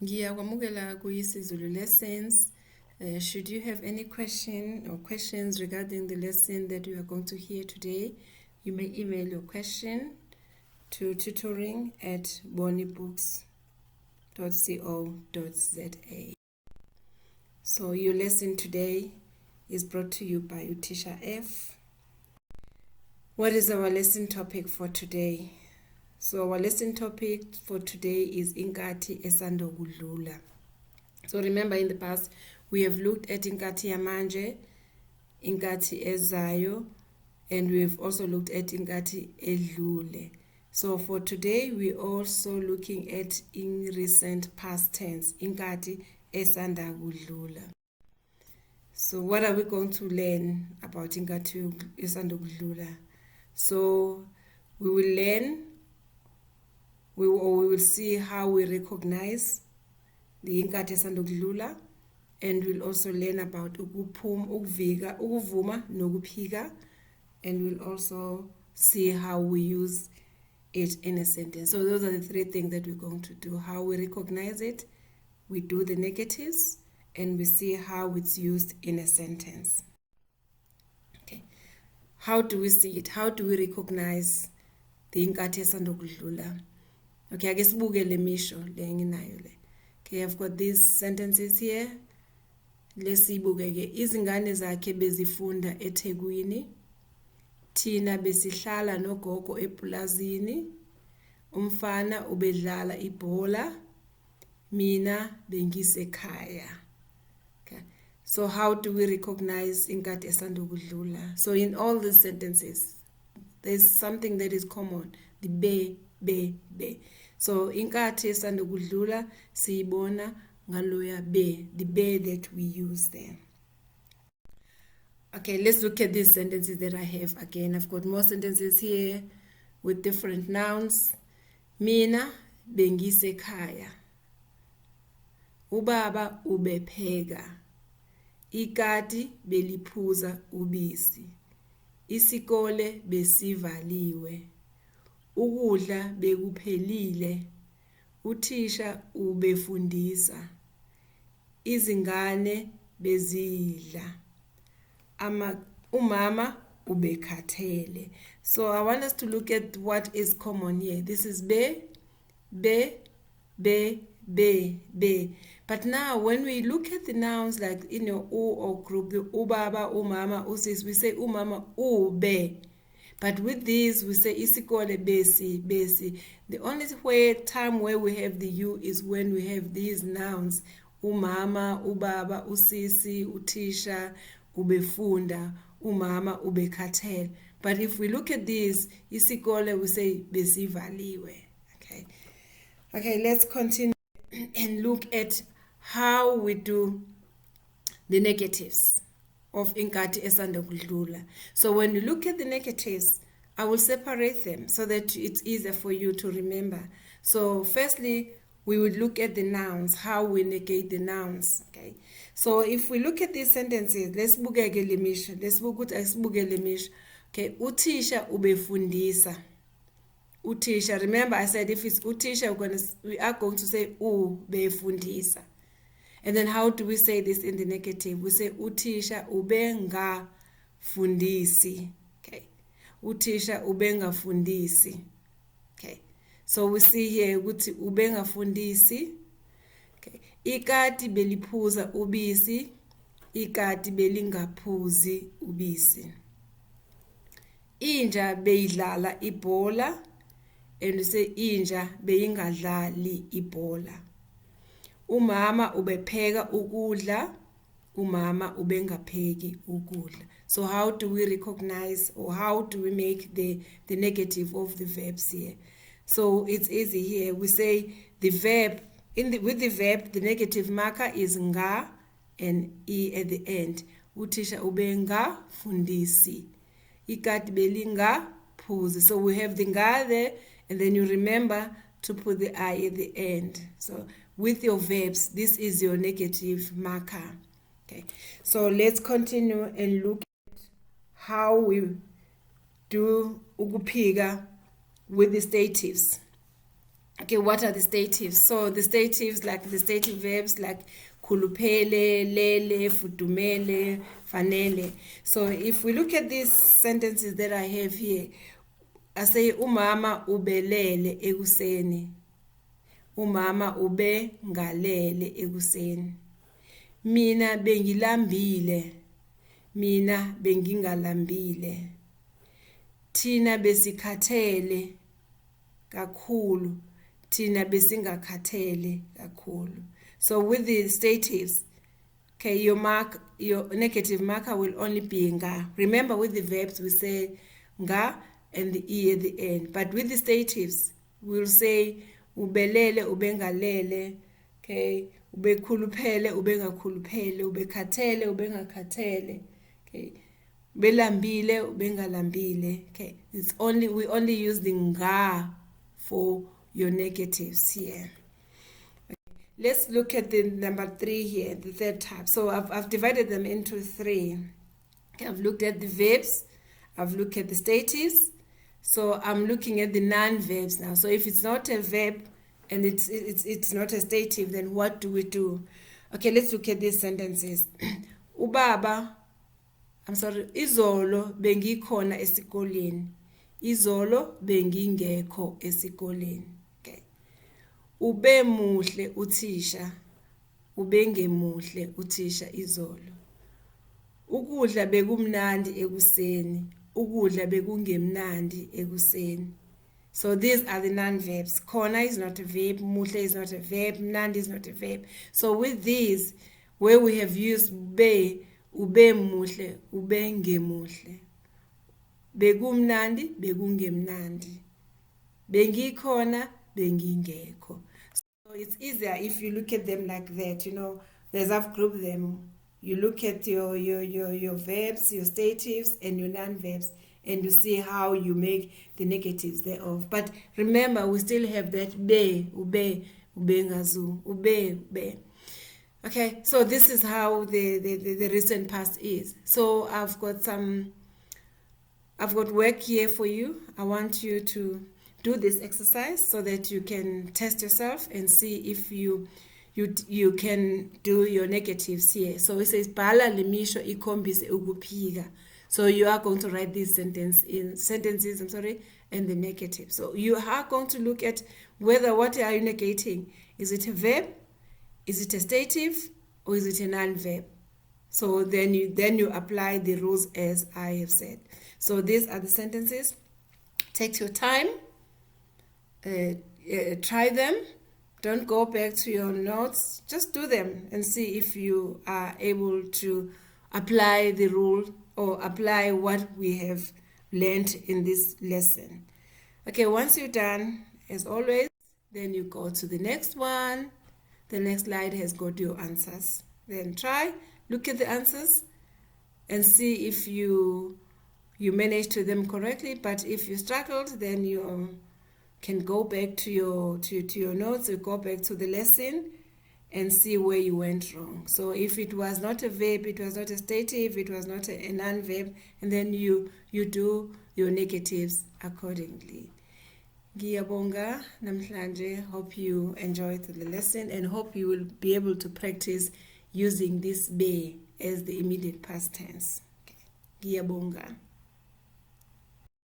Ngiyakwamukela ku-IsiZulu Lessons. Should you have any question or questions regarding the lesson that we are going to hear today, you may email your question to tutoring@bonibooks.co.za. So your lesson today is brought to you by Utisha F. What is our lesson topic for today? So our lesson topic for today is Inkathi Esandakudlula. So remember, in the past we have looked at Inkathi Yamanje, Inkathi Ezayo, and we've also looked at Inkathi Edlule. So for today we're also looking at in recent past tense, Inkathi Esandakudlula. So what are we going to learn about Inkathi Esandakudlula? So we will learn, we will see how we recognize the Inkathi Esandakudlula, and we'll also learn about ukuvuma nokuphika, and we'll also see how we use it in a sentence. So those are the three things that we're going to do: how we recognize it, we do the negatives, and we see how it's used in a sentence. Okay, how do we see it? How do we recognize the Inkathi Esandakudlula? Okay, I guess buke le misho le nginayo le. Okay, I've got these sentences here. Lesibuke ke, izingane zakhe bezifunda eThekwini, thina besihlala nogogo epulazini, umfana ubedlala ibhola, mina bengisekhaya. Okay, so how do we recognize Inkathi Esandakudlula? So in all these sentences there's something that is common, the be. So Inkathi Esandakudlula siyibona ngaloya be, the be that we use there. Okay, let's look at these sentences that I have. Again, I've got more sentences here with different nouns. Mina bengisekhaya, ubaba ubepheka, ikati beliphuza ubisi, isikole besivaliwe, ukudla bekuphelile, uthisha ubefundisa, izingane bezidla, umama ubekhathele. So I want us to look at what is common here. This is be. But now when we look at the nouns like in your u or group, the ubaba, umama, usis, we say umama ube. But with these, we say isikole besi. The only time where we have the u is when we have these nouns: umama, ubaba, usisi, utisha, ubefunda, umama, ubekhathele. But if we look at these, isikole, we say besivaliwe. Okay, let's continue and look at how we do the negatives of Inkathi Esandakudlula. So when you look at the negatives, I will separate them so that it's easier for you to remember. So firstly, we would look at the nouns, how we negate the nouns. Okay, so if we look at these sentences, let's bukeke le misho. Okay, uthisha ubefundisa. Utisha, remember I said if it's utisha, we are going to say ubefundisa. And then how do we say this in the negative? We say utisha ubengafundisi. Okay, utisha ubengafundisi. Okay, so we see here ukuthi ubengafundisi. Okay, ikati beliphuza ubisi, ikati belingaphuzi ubisi, inja beyidlala ibhola, and we say inja beyingadlali ibhola, umama ubepheka ukudla, umama ubengapheki ukudla. So how do we recognize, or how do we make the negative of the verbs here? So it's easy here. We say the verb, with the verb, the negative marker is nga and e at the end. Utisha ubengafundisi, ikati belingaphuzi. So we have the nga there, and then you remember to put the I at the end. So with your verbs, this is your negative marker. Okay, so let's continue and look at how we do ukuphika with the statives. Okay, what are the statives? So the statives, like the stative verbs like khuluphele, lele, fudumele, fanele. So if we look at these sentences that I have here, I say umama ubelele ekuseni. Umama ube ngalele ekuseni. Mina bengilambile. Mina bengingalambile. Thina besikhathele kakhulu. Thina besingakhathele kakhulu. So with the statives, okay, your negative marker will only be nga. Remember, with the verbs we say nga and the e at the end. But with the statives, we'll say ubelele, ubengalele, okay, ubekhuluphele, ubengakhuluphele, ubekhathele, ubengakhathele, okay, belambile, ubengalambile, okay. We only use the nga for your negatives here. Let's look at the number 3 here, the third type. So I've divided them into 3. Okay, I've looked at the verbs, I've looked at the statives. So I'm looking at the non-verbs now. So if it's not a verb and it's not a stative, then what do we do? Okay, let's look at these sentences. Izolo bengikhona esikoleni. Izolo bengingekho esikoleni. Ube muhle uthisha, ubengemuhle uthisha izolo. Ukudla bekumnandi ekuseni, ukudla bekungemnandi ekuseni. So these are the non-verbs. Khona is not a verb, muhle is not a verb, mnandi is not a verb. So with these, where we have used be, ube muhle, ubengemuhle. Bekumnandi, bekungemnandi. Bengikhona, bengingekho. So it's easier if you look at them like that, you know, there's I've grouped them. You look at your verbs, your statives, and your non-verbs, and you see how you make the negatives thereof. But remember, we still have that be, ube, ubengazu, ube. Okay, so this is how the recent past is. So I've got work here for you. I want you to do this exercise so that you can test yourself and see if you can do your negatives here. So it says bhala lemisho ikhombise ukuphika. So you are going to write these sentences, and the negative. So you are going to look at whether what are you negating? Is it a verb? Is it a stative? Or is it a non-verb? So then you apply the rules as I have said. So these are the sentences. Take your time. Try them. Don't go back to your notes. Just do them and see if you are able to apply the rule or apply what we have learned in this lesson. Okay, once you're done, as always, then you go to the next one. The next slide has got your answers. Then try, look at the answers and see if you managed to them correctly. But if you struggled, then you can go back to your notes, or go back to the lesson and see where you went wrong. So if it was not a verb, it was not a stative, it was not a non-verb, and then you do your negatives accordingly. Ngiyabonga namhlanje. Hope you enjoyed the lesson and hope you will be able to practice using this be as the immediate past tense. Ngiyabonga.